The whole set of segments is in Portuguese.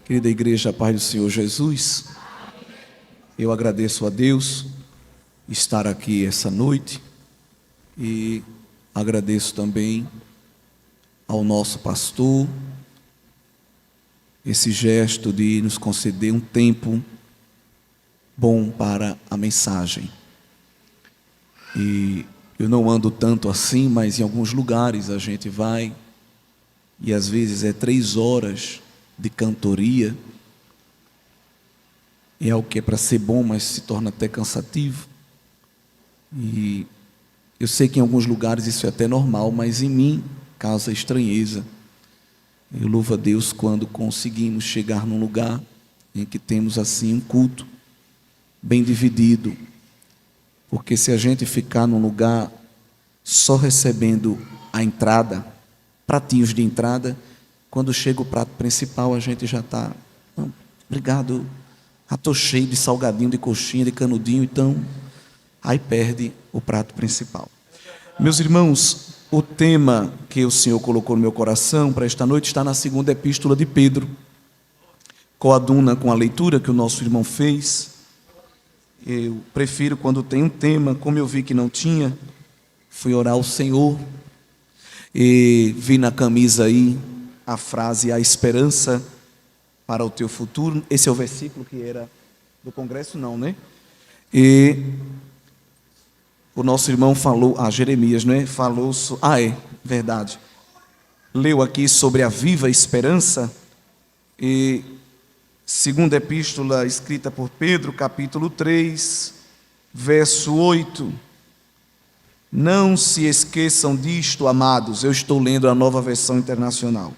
Querida igreja, a paz do Senhor Jesus, eu agradeço a Deus estar aqui essa noite e agradeço também ao nosso pastor esse gesto de nos conceder um tempo bom para a mensagem. E eu não ando tanto assim, mas em alguns lugares a gente vai e às vezes é 3 horas de cantoria. É algo que é para ser bom, mas se torna até cansativo. E eu sei que em alguns lugares isso é até normal, mas em mim causa estranheza. Eu louvo a Deus quando conseguimos chegar num lugar em que temos assim um culto bem dividido. Porque se a gente ficar num lugar só recebendo a entrada, pratinhos de entrada, quando chega o prato principal a gente já está, obrigado, já estou cheio de salgadinho, de coxinha, de canudinho, então aí perde o prato principal. Meus irmãos, o tema que o Senhor colocou no meu coração para esta noite está na 2ª epístola de Pedro, coaduna com a leitura que o nosso irmão fez. Eu prefiro quando tem um tema, como eu vi que não tinha, fui orar ao Senhor e vi na camisa aí a frase, a esperança para o teu futuro. Esse é o versículo que era do congresso, não, né? E o nosso irmão falou, Jeremias, né? Falou, verdade. Leu aqui sobre a viva esperança. E 2ª epístola escrita por Pedro, capítulo 3, verso 8. Não se esqueçam disto, amados. Eu estou lendo a Nova Versão Internacional.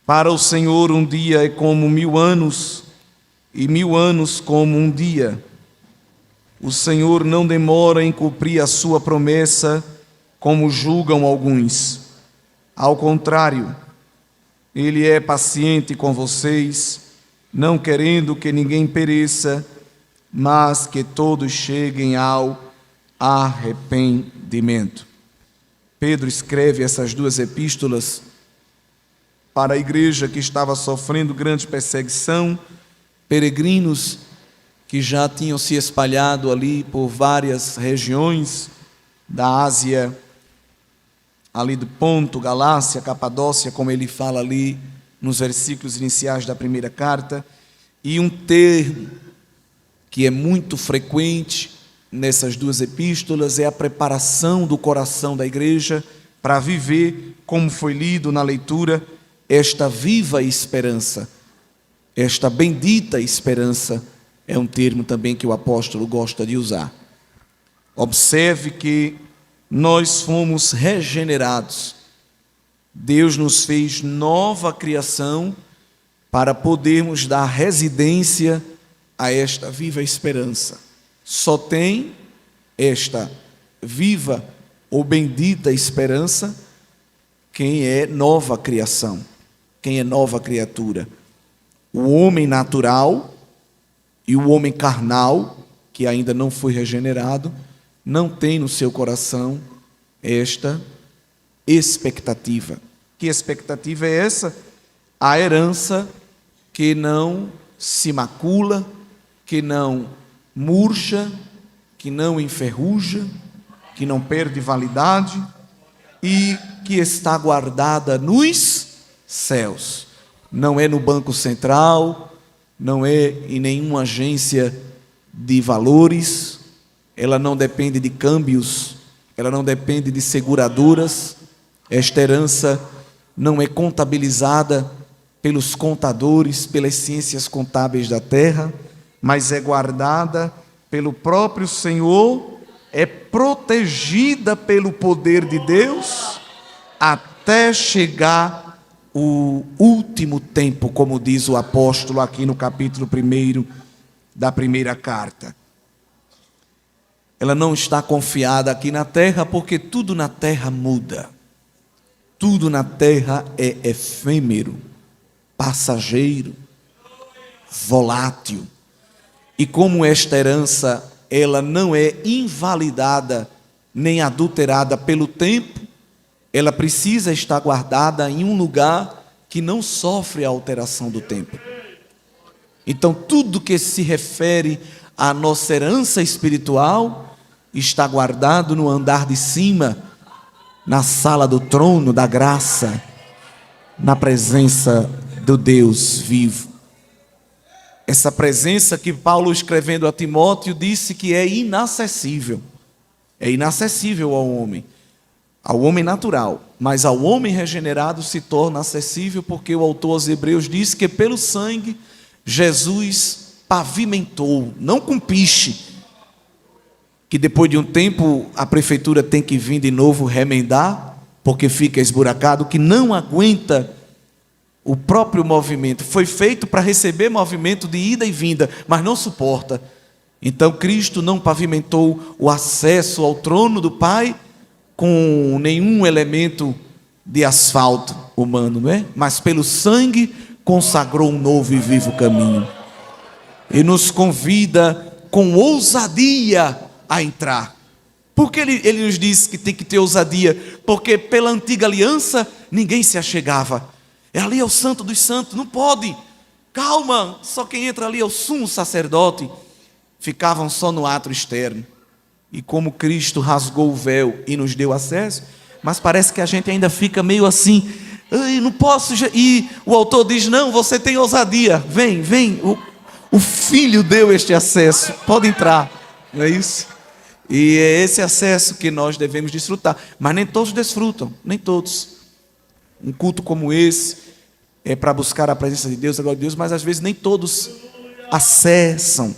Para o Senhor um dia é como 1000 anos, e 1000 anos como um dia. O Senhor não demora em cumprir a sua promessa, como julgam alguns. Ao contrário, Ele é paciente com vocês, não querendo que ninguém pereça, mas que todos cheguem ao arrependimento. Pedro escreve essas 2 epístolas para a igreja que estava sofrendo grande perseguição, peregrinos que já tinham se espalhado ali por várias regiões da Ásia, ali do Ponto, Galácia, Capadócia, como ele fala ali nos versículos iniciais da primeira carta. E um termo que é muito frequente nessas 2 epístolas é a preparação do coração da igreja para viver, como foi lido na leitura, esta viva esperança, esta bendita esperança, é um termo também que o apóstolo gosta de usar. Observe que nós fomos regenerados. Deus nos fez nova criação para podermos dar residência a esta viva esperança. Só tem esta viva ou bendita esperança quem é nova criação, quem é nova criatura. O homem natural e o homem carnal, que ainda não foi regenerado, não tem no seu coração esta expectativa. Que expectativa é essa? A herança que não se macula, que não murcha, que não enferruja, que não perde validade e que está guardada nos céus. Não é no Banco Central, não é em nenhuma agência de valores, ela não depende de câmbios, ela não depende de seguradoras. Esta herança não é contabilizada pelos contadores, pelas ciências contábeis da terra, mas é guardada pelo próprio Senhor, é protegida pelo poder de Deus, até chegar o último tempo, como diz o apóstolo aqui no capítulo 1 da primeira carta. Ela não está confiada aqui na terra, porque tudo na terra muda. Tudo na terra é efêmero, passageiro, volátil. E como esta herança, ela não é invalidada nem adulterada pelo tempo, ela precisa estar guardada em um lugar que não sofre a alteração do tempo. Então, tudo que se refere à nossa herança espiritual está guardado no andar de cima, na sala do trono da graça, na presença do Deus vivo. Essa presença que Paulo, escrevendo a Timóteo, disse que é inacessível. É inacessível ao homem natural, mas ao homem regenerado se torna acessível, porque o autor aos Hebreus diz que pelo sangue Jesus pavimentou, não com piche, que depois de um tempo a prefeitura tem que vir de novo remendar, porque fica esburacado, que não aguenta o próprio movimento. Foi feito para receber movimento de ida e vinda, mas não suporta. Então Cristo não pavimentou o acesso ao trono do Pai com nenhum elemento de asfalto humano, não é? Mas pelo sangue consagrou um novo e vivo caminho. E nos convida com ousadia a entrar. Por que ele nos diz que tem que ter ousadia? Porque pela antiga aliança ninguém se achegava. Ali é o santo dos santos, não pode. Calma, só quem entra ali é o sumo sacerdote. Ficavam só no átrio externo. E como Cristo rasgou o véu e nos deu acesso, mas parece que a gente ainda fica meio assim, não posso. E o autor diz, não, você tem ousadia, vem, o Filho deu este acesso, pode entrar, não é isso? E é esse acesso que nós devemos desfrutar, mas nem todos desfrutam, nem todos. Um culto como esse é para buscar a presença de Deus, a glória de Deus, mas às vezes nem todos acessam.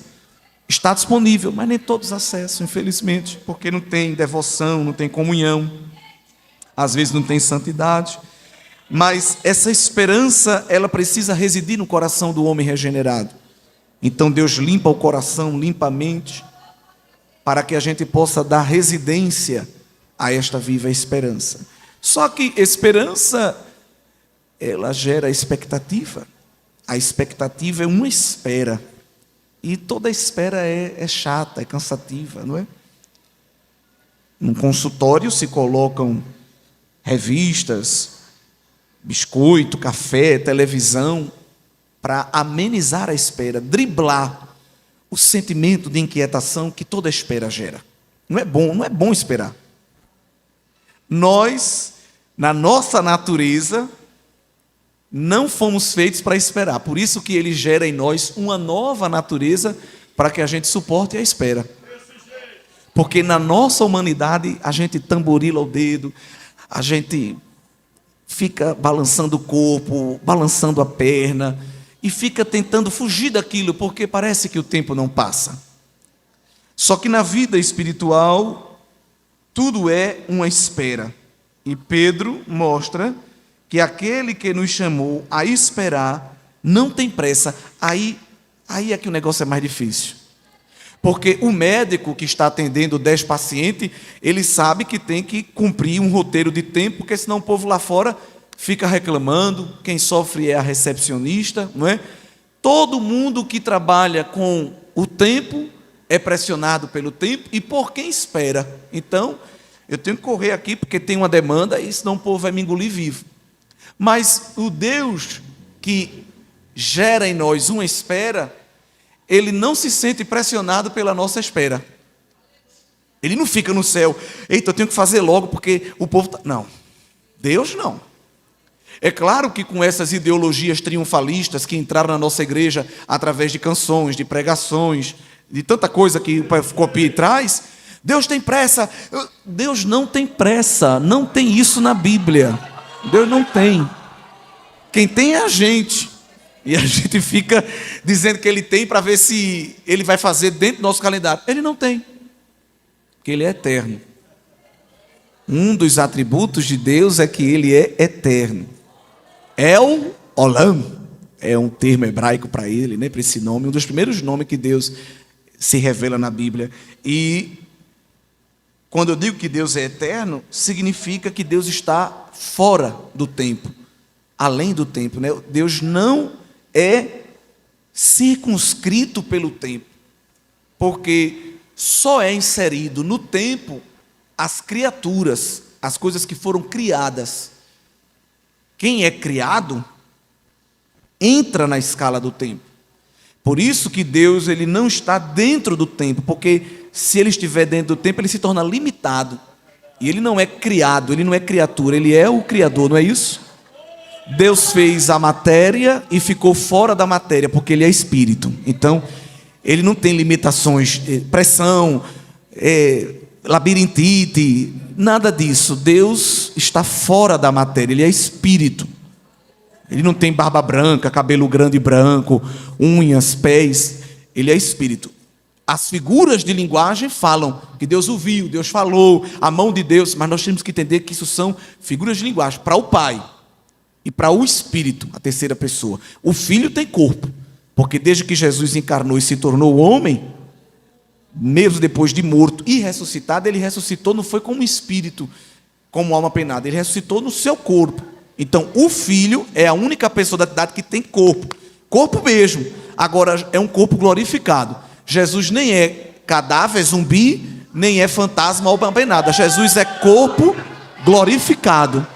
Está disponível, mas nem todos acessam, infelizmente, porque não tem devoção, não tem comunhão, às vezes não tem santidade. Mas essa esperança, ela precisa residir no coração do homem regenerado. Então Deus limpa o coração, limpa a mente, para que a gente possa dar residência a esta viva esperança. Só que esperança, ela gera expectativa. A expectativa é uma espera. E toda espera é chata, é cansativa, não é? Num consultório se colocam revistas, biscoito, café, televisão, para amenizar a espera, driblar o sentimento de inquietação que toda espera gera. Não é bom esperar. Nós, na nossa natureza, não fomos feitos para esperar. Por isso que ele gera em nós uma nova natureza para que a gente suporte a espera. Porque na nossa humanidade a gente tamborila o dedo, a gente fica balançando o corpo, balançando a perna e fica tentando fugir daquilo, porque parece que o tempo não passa. Só que na vida espiritual tudo é uma espera. E Pedro mostra que aquele que nos chamou a esperar não tem pressa. Aí é que o negócio é mais difícil. Porque o médico que está atendendo 10 pacientes, ele sabe que tem que cumprir um roteiro de tempo, porque senão o povo lá fora fica reclamando, quem sofre é a recepcionista, não é? Todo mundo que trabalha com o tempo é pressionado pelo tempo e por quem espera. Então, eu tenho que correr aqui porque tem uma demanda e senão o povo vai me engolir vivo. Mas o Deus que gera em nós uma espera, ele não se sente pressionado pela nossa espera. Ele não fica no céu, eita, eu tenho que fazer logo porque o povo está... Não, Deus não. É claro que com essas ideologias triunfalistas que entraram na nossa igreja através de canções, de pregações, de tanta coisa que copia e traz, Deus tem pressa. Deus não tem pressa, não tem isso na Bíblia. Deus não tem. Quem tem é a gente. E a gente fica dizendo que ele tem para ver se ele vai fazer dentro do nosso calendário. Ele não tem. Porque ele é eterno. Um dos atributos de Deus é que ele é eterno. El Olam é um termo hebraico para ele, né, para esse nome, um dos primeiros nomes que Deus se revela na Bíblia. E quando eu digo que Deus é eterno, significa que Deus está fora do tempo, além do tempo, né? Deus não é circunscrito pelo tempo, porque só é inserido no tempo as criaturas, as coisas que foram criadas. Quem é criado entra na escala do tempo. Por isso que Deus ele não está dentro do tempo, porque se ele estiver dentro do tempo, ele se torna limitado. E ele não é criado, ele não é criatura, ele é o Criador, não é isso? Deus fez a matéria e ficou fora da matéria, porque ele é espírito. Então, ele não tem limitações, pressão, labirintite, nada disso. Deus está fora da matéria, ele é espírito. Ele não tem barba branca, cabelo grande e branco, unhas, pés, ele é espírito. As figuras de linguagem falam que Deus o viu, Deus falou, a mão de Deus, mas nós temos que entender que isso são figuras de linguagem para o Pai e para o Espírito, a terceira pessoa. O Filho tem corpo, porque desde que Jesus encarnou e se tornou homem, mesmo depois de morto e ressuscitado, ele ressuscitou, não foi como espírito, como alma penada, ele ressuscitou no seu corpo. Então, o Filho é a única pessoa da Trindade que tem corpo, corpo mesmo, agora é um corpo glorificado. Jesus nem é cadáver, zumbi, nem é fantasma ou penada. Jesus é corpo glorificado.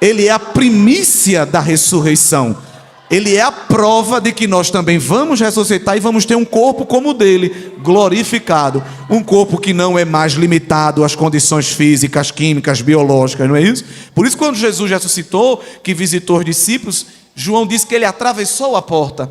Ele é a primícia da ressurreição. Ele é a prova de que nós também vamos ressuscitar e vamos ter um corpo como o dele, glorificado. Um corpo que não é mais limitado às condições físicas, químicas, biológicas, não é isso? Por isso, quando Jesus ressuscitou, que visitou os discípulos, João disse que ele atravessou a porta.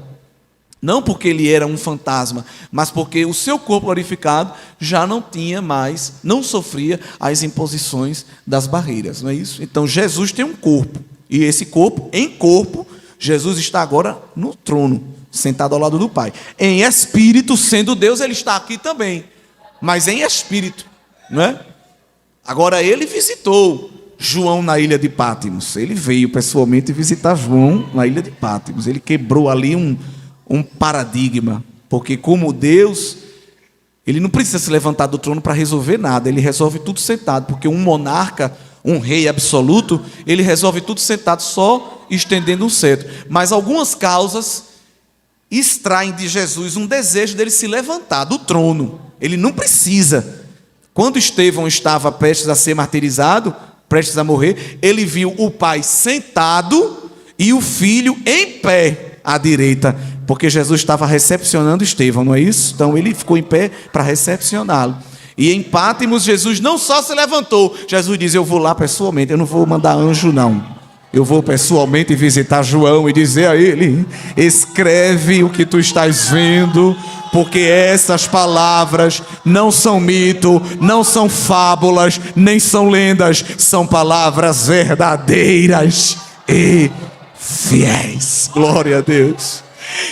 Não porque ele era um fantasma, mas porque o seu corpo glorificado já não tinha mais, não sofria as imposições das barreiras, não é isso? Então Jesus tem um corpo, e esse corpo, em corpo, Jesus está agora no trono, sentado ao lado do Pai. Em espírito, sendo Deus, ele está aqui também, mas em espírito, não é? Agora ele visitou João na ilha de Pátimos, ele veio pessoalmente visitar João na ilha de Pátimos, ele quebrou ali um paradigma, porque como Deus, ele não precisa se levantar do trono para resolver nada, ele resolve tudo sentado, porque um monarca, um rei absoluto, ele resolve tudo sentado, só estendendo um cetro. Mas algumas causas extraem de Jesus um desejo dele se levantar do trono, ele não precisa. Quando Estevão estava prestes a ser martirizado, prestes a morrer, ele viu o Pai sentado e o Filho em pé à direita, porque Jesus estava recepcionando Estevão, não é isso? Então ele ficou em pé para recepcioná-lo. E em Pátimos, Jesus não só se levantou, Jesus diz: eu vou lá pessoalmente, eu não vou mandar anjo não, eu vou pessoalmente visitar João e dizer a ele: escreve o que tu estás vendo, porque essas palavras não são mito, não são fábulas, nem são lendas, são palavras verdadeiras e fiéis. Glória a Deus.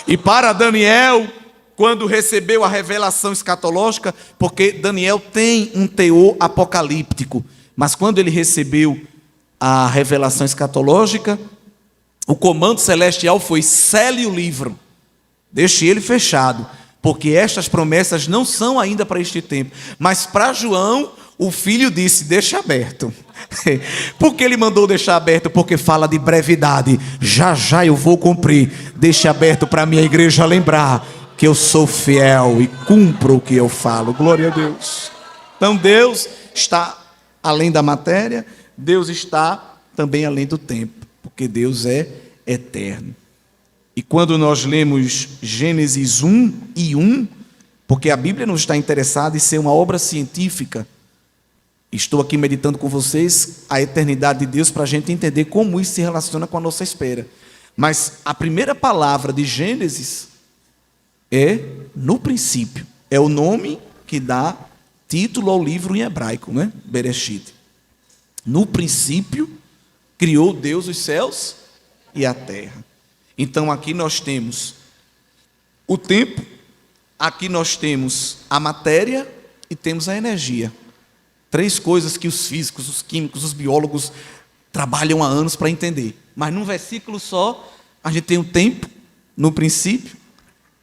E para Daniel, quando recebeu a revelação escatológica, porque Daniel tem um teor apocalíptico, mas quando ele recebeu a revelação escatológica, o comando celestial foi: cele o livro, deixe ele fechado, porque estas promessas não são ainda para este tempo. Mas para João, o filho disse: deixa aberto. Por que ele mandou deixar aberto? Porque fala de brevidade. Já já eu vou cumprir. Deixe aberto para a minha igreja lembrar que eu sou fiel e cumpro o que eu falo. Glória a Deus. Então Deus está além da matéria, Deus está também além do tempo, porque Deus é eterno. E quando nós lemos Gênesis 1:1, porque a Bíblia não está interessada em ser uma obra científica, estou aqui meditando com vocês a eternidade de Deus para a gente entender como isso se relaciona com a nossa espera. Mas a primeira palavra de Gênesis é no princípio. É o nome que dá título ao livro em hebraico, né? Bereshit. No princípio, criou Deus os céus e a terra. Então aqui nós temos o tempo, aqui nós temos a matéria e temos a energia. Três coisas que os físicos, os químicos, os biólogos trabalham há anos para entender. Mas num versículo só, a gente tem o tempo, no princípio,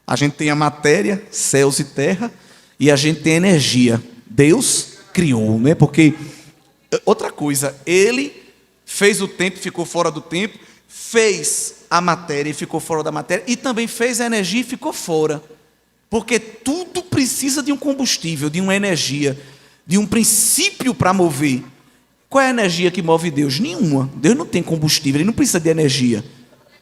a gente tem a matéria, céus e terra, e a gente tem a energia. Deus criou, né? Porque, outra coisa, ele fez o tempo, ficou fora do tempo, fez a matéria e ficou fora da matéria, e também fez a energia e ficou fora. Porque tudo precisa de um combustível, de uma energia, de um princípio para mover. Qual é a energia que move Deus? Nenhuma. Deus não tem combustível, ele não precisa de energia.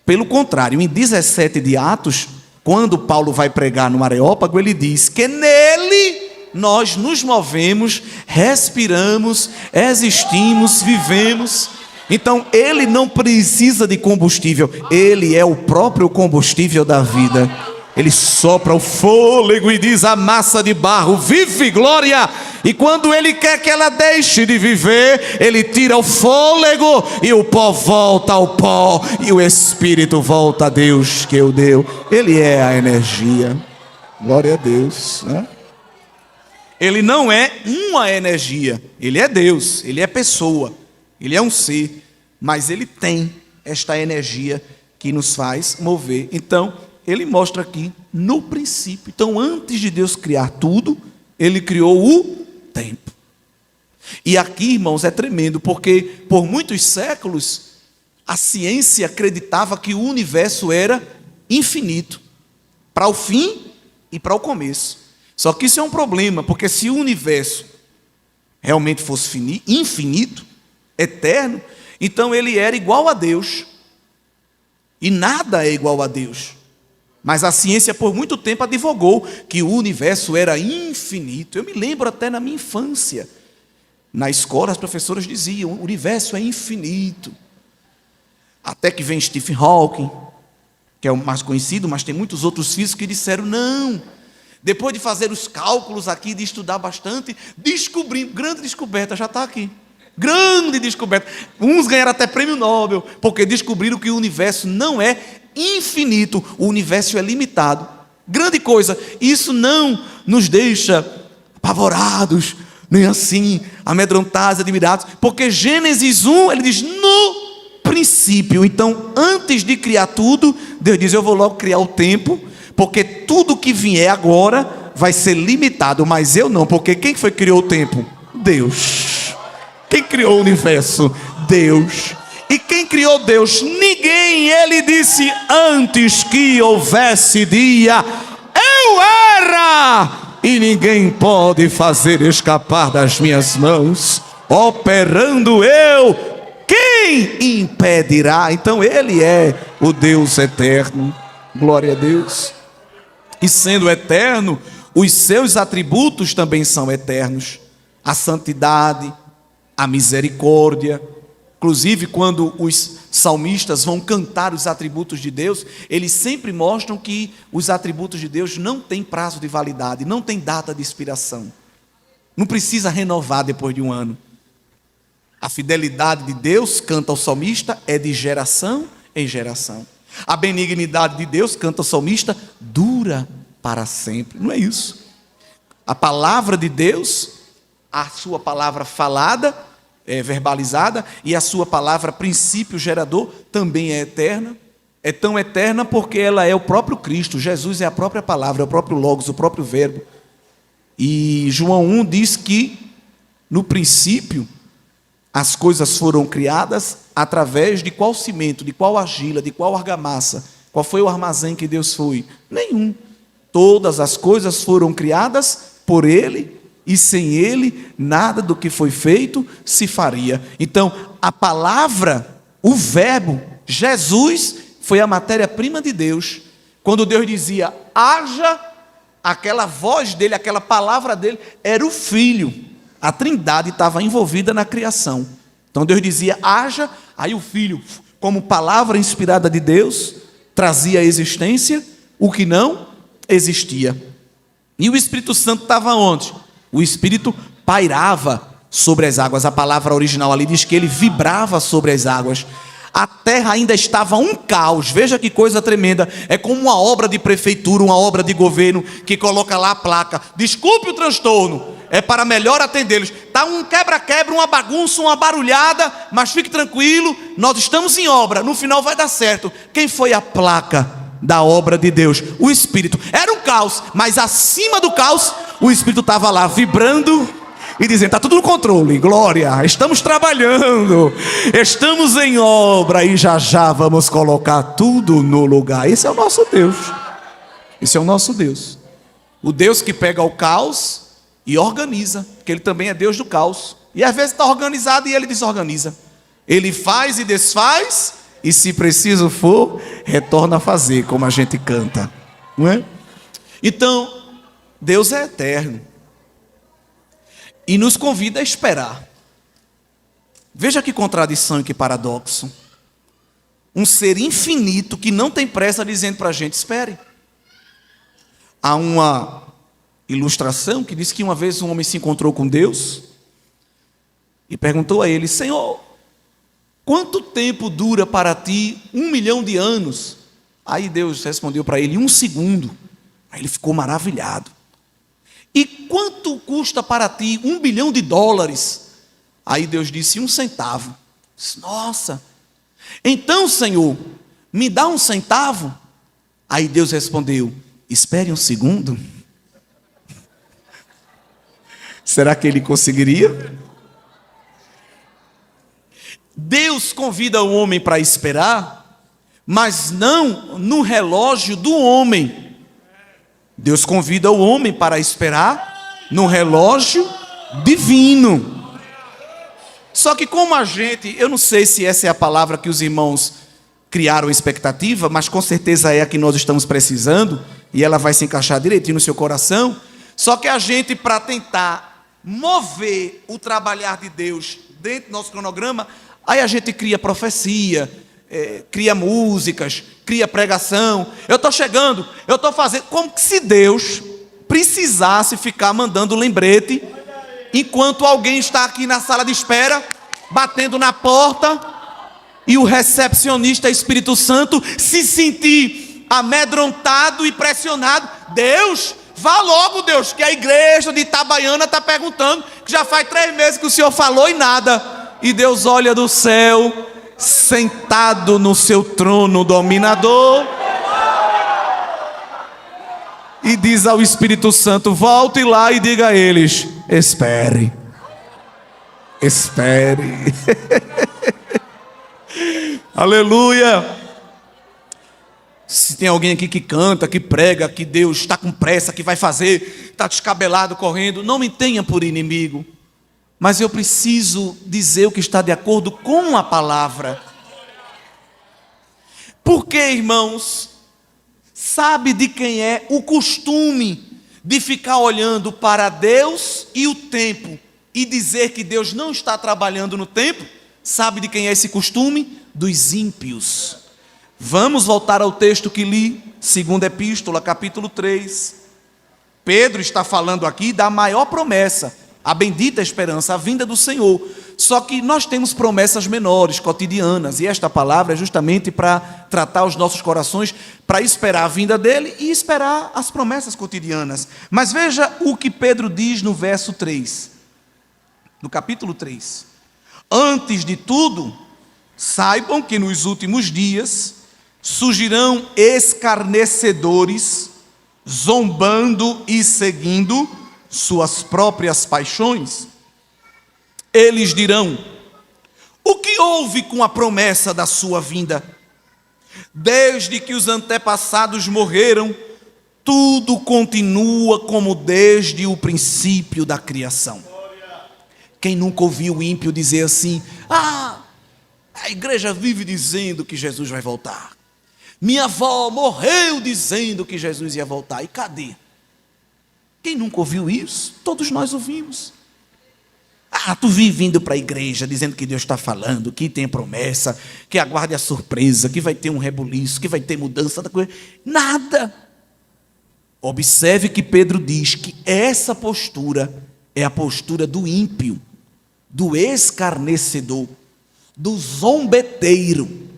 Pelo contrário, em 17 de Atos, quando Paulo vai pregar no Areópago, ele diz que nele nós nos movemos, respiramos, existimos, vivemos. Então ele não precisa de combustível, ele é o próprio combustível da vida. Ele sopra o fôlego e diz à massa de barro: vive, glória! E quando ele quer que ela deixe de viver, ele tira o fôlego e o pó volta ao pó, e o espírito volta a Deus que o deu. Ele é a energia. Glória a Deus, né? Ele não é uma energia, ele é Deus, ele é pessoa, ele é um ser, mas ele tem esta energia que nos faz mover. Então, ele mostra aqui no princípio. Então, antes de Deus criar tudo, ele criou o tempo. E aqui, irmãos, é tremendo, porque por muitos séculos a ciência acreditava que o universo era infinito, para o fim e para o começo. Só que isso é um problema, porque se o universo realmente fosse infinito, eterno, então ele era igual a Deus. E nada é igual a Deus. Mas a ciência por muito tempo advogou que o universo era infinito. Eu me lembro até na minha infância, na escola as professoras diziam: o universo é infinito. Até que vem Stephen Hawking, que é o mais conhecido, mas tem muitos outros físicos que disseram: não. Depois de fazer os cálculos aqui, de estudar bastante, descobrindo, grande descoberta, já está aqui. Grande descoberta. Uns ganharam até prêmio Nobel, porque descobriram que o universo não é infinito, o universo é limitado. Grande coisa. Isso não nos deixa apavorados, nem assim, amedrontados, admirados, porque Gênesis 1, ele diz: no princípio. Então, antes de criar tudo, Deus diz: eu vou logo criar o tempo, porque tudo que vier agora vai ser limitado, mas eu não, porque quem foi que criou o tempo? Deus. Quem criou o universo? Deus. E quem criou Deus? Ninguém. Ele disse: antes que houvesse dia, eu era, e ninguém pode fazer escapar das minhas mãos. Operando eu, quem impedirá? Então ele é o Deus eterno. Glória a Deus. E sendo eterno, os seus atributos também são eternos. A santidade, a misericórdia. Inclusive, quando os salmistas vão cantar os atributos de Deus, eles sempre mostram que os atributos de Deus não têm prazo de validade, não tem data de expiração. Não precisa renovar depois de um ano. A fidelidade de Deus, canta o salmista, é de geração em geração. A benignidade de Deus, canta o salmista, dura para sempre. Não é isso. A palavra de Deus, a sua palavra falada, verbalizada, e a sua palavra princípio gerador também é eterna. É tão eterna porque ela é o próprio Cristo. Jesus é a própria palavra, é o próprio Logos, o próprio verbo. E João 1 diz que no princípio as coisas foram criadas através de qual cimento, de qual argila, de qual argamassa? Qual foi o armazém que Deus foi? Nenhum. Todas as coisas foram criadas por Ele, e sem Ele, nada do que foi feito se faria. Então, a palavra, o verbo, Jesus, foi a matéria-prima de Deus. Quando Deus dizia, haja, aquela voz dele, aquela palavra dele, era o Filho. A Trindade estava envolvida na criação. Então Deus dizia, haja, aí o Filho, como palavra inspirada de Deus, trazia à existência o que não existia. E o Espírito Santo estava onde? O Espírito pairava sobre as águas. A palavra original ali diz que ele vibrava sobre as águas. A terra ainda estava um caos. Veja que coisa tremenda. É como uma obra de prefeitura, uma obra de governo, que coloca lá a placa, desculpe o transtorno, é para melhor atendê-los. Está um quebra-quebra, uma bagunça, uma barulhada, mas fique tranquilo, nós estamos em obra, no final vai dar certo. Quem foi a placa da obra de Deus? O Espírito. Era um caos, mas acima do caos, o Espírito estava lá vibrando e dizendo, está tudo no controle, glória, estamos trabalhando, estamos em obra e já já vamos colocar tudo no lugar. Esse é o nosso Deus. Esse é o nosso Deus. O Deus que pega o caos e organiza, porque Ele também é Deus do caos. E às vezes está organizado e Ele desorganiza. Ele faz e desfaz, e se preciso for, retorna a fazer, como a gente canta. não é? Então, Deus é eterno e nos convida a esperar. Veja que contradição e que paradoxo. Um ser infinito que não tem pressa dizendo para a gente: espere. Há uma ilustração que diz que uma vez um homem se encontrou com Deus e perguntou a ele: Senhor, quanto tempo dura para ti 1 milhão de anos? Aí Deus respondeu para ele: 1 segundo. Aí ele ficou maravilhado. E quanto custa para ti 1 bilhão de dólares? Aí Deus disse: 1 centavo. Disse: nossa, então, Senhor, me dá 1 centavo? Aí Deus respondeu: espere 1 segundo. Será que ele conseguiria? Deus convida o homem para esperar, mas não no relógio do homem. Deus convida o homem para esperar no relógio divino. Só que como a gente, eu não sei se essa é a palavra que os irmãos criaram expectativa, mas com certeza é a que nós estamos precisando, e ela vai se encaixar direitinho no seu coração. Só que a gente, para tentar mover o trabalhar de Deus dentro do nosso cronograma, aí a gente cria profecia, cria músicas, cria pregação. Eu estou chegando, eu estou fazendo, como se Deus precisasse ficar mandando lembrete enquanto alguém está aqui na sala de espera, batendo na porta, e o recepcionista Espírito Santo se sentir amedrontado e pressionado. Deus, vá logo, Deus, que a igreja de Itabaiana está perguntando, que já faz 3 meses que o Senhor falou e nada. E Deus olha do céu, sentado no seu trono dominador, e diz ao Espírito Santo: volte lá e diga a eles: espere, espere. Aleluia. Se tem alguém aqui que canta, que prega, que Deus está com pressa, que vai fazer, está descabelado, correndo, não me tenha por inimigo, mas eu preciso dizer o que está de acordo com a palavra. Porque, irmãos, sabe de quem é o costume de ficar olhando para Deus e o tempo e dizer que Deus não está trabalhando no tempo? Sabe de quem é esse costume? Dos ímpios. Vamos voltar ao texto que li, 2ª Epístola, capítulo 3. Pedro está falando aqui da maior promessa, a bendita esperança, a vinda do Senhor. Só que nós temos promessas menores, cotidianas, e esta palavra é justamente para tratar os nossos corações, para esperar a vinda dele e esperar as promessas cotidianas. Mas veja o que Pedro diz no verso 3, no capítulo 3. Antes de tudo, saibam que nos últimos dias surgirão escarnecedores, zombando e seguindo suas próprias paixões. Eles dirão: o que houve com a promessa da sua vinda? Desde que os antepassados morreram, tudo continua como desde o princípio da criação. Quem nunca ouviu o ímpio dizer assim: a igreja vive dizendo que Jesus vai voltar. Minha avó morreu dizendo que Jesus ia voltar. E cadê? Quem nunca ouviu isso? Todos nós ouvimos. Tu vive indo para a igreja dizendo que Deus está falando, que tem promessa, que aguarde a surpresa, que vai ter um rebuliço, que vai ter mudança da coisa. Nada. Observe que Pedro diz que essa postura é a postura do ímpio, do escarnecedor, do zombeteiro.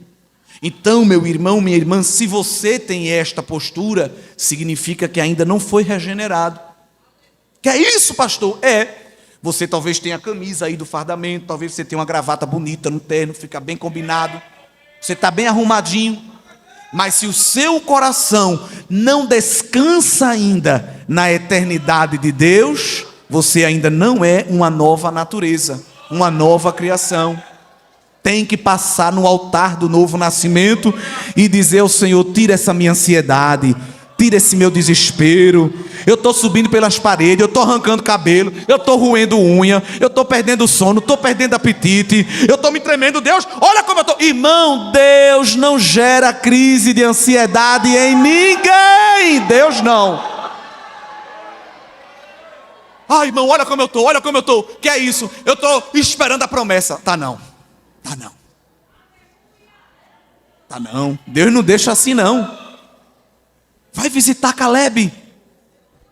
Então, meu irmão, minha irmã, se você tem esta postura, significa que ainda não foi regenerado. Que é isso, pastor? Você talvez tenha a camisa aí do fardamento, talvez você tenha uma gravata bonita no terno, fica bem combinado, você está bem arrumadinho, mas se o seu coração não descansa ainda na eternidade de Deus, você ainda não é uma nova natureza, uma nova criação. Tem que passar no altar do novo nascimento e dizer ao Senhor: tira essa minha ansiedade, tira esse meu desespero. Eu estou subindo pelas paredes, eu estou arrancando cabelo, eu estou roendo unha, eu estou perdendo sono, estou perdendo apetite, eu estou me tremendo. Deus, olha como eu estou. Irmão, Deus não gera crise de ansiedade em ninguém. Deus, não. Ai, irmão, olha como eu estou. Que é isso? Eu estou esperando a promessa. Tá não. Deus não deixa assim não. Vai visitar Caleb.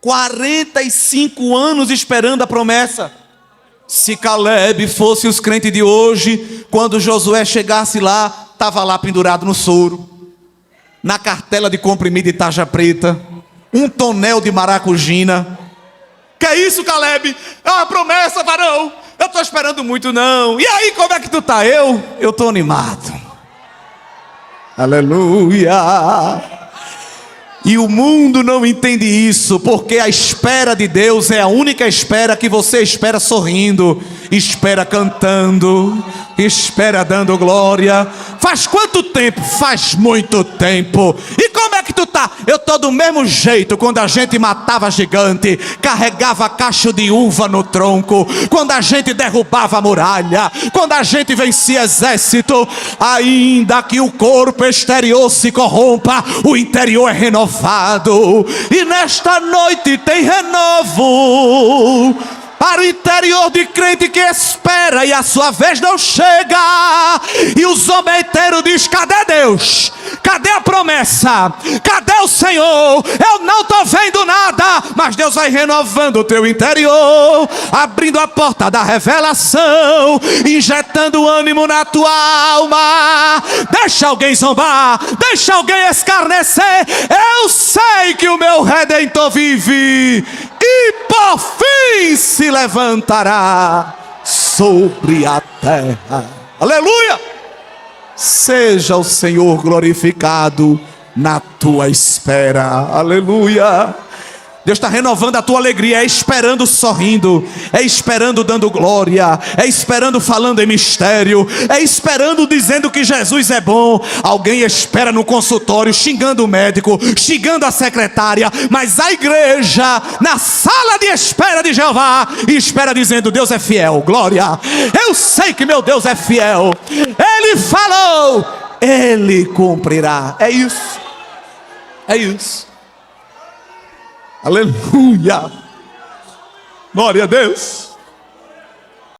45 anos esperando a promessa. Se Caleb fosse os crentes de hoje, quando Josué chegasse lá, estava lá pendurado no soro, na cartela de comprimido de tarja preta, um tonel de maracujina. Que é isso, Caleb? É uma promessa, varão. Eu estou esperando muito não. E aí, como é que tu tá? Eu estou animado. Aleluia. E o mundo não entende isso, porque a espera de Deus é a única espera que você espera sorrindo, espera cantando, espera dando glória. Faz quanto tempo? Faz muito tempo. E como é que tu tá? Eu tô do mesmo jeito quando a gente matava gigante, carregava cacho de uva no tronco, quando a gente derrubava a muralha, quando a gente vencia exército. Ainda que o corpo exterior se corrompa, o interior é renovado. E nesta noite tem renovo para o interior de crente que espera e a sua vez não chega. E o zombeteiro diz: cadê Deus? Cadê a promessa? Cadê o Senhor? Eu não estou vendo nada. Mas Deus vai renovando o teu interior, abrindo a porta da revelação, injetando ânimo na tua alma. Deixa alguém zombar, deixa alguém escarnecer. Eu sei que o meu Redentor vive e por fim se levantará sobre a terra. Aleluia! Seja o Senhor glorificado na tua espera. Aleluia! Deus está renovando a tua alegria. É esperando sorrindo, é esperando dando glória, é esperando falando em mistério, é esperando dizendo que Jesus é bom. Alguém espera no consultório xingando o médico, xingando a secretária, mas a igreja na sala de espera de Jeová espera dizendo: Deus é fiel, glória. Eu sei que meu Deus é fiel. Ele falou, Ele cumprirá. É isso. É isso. Aleluia, glória a Deus.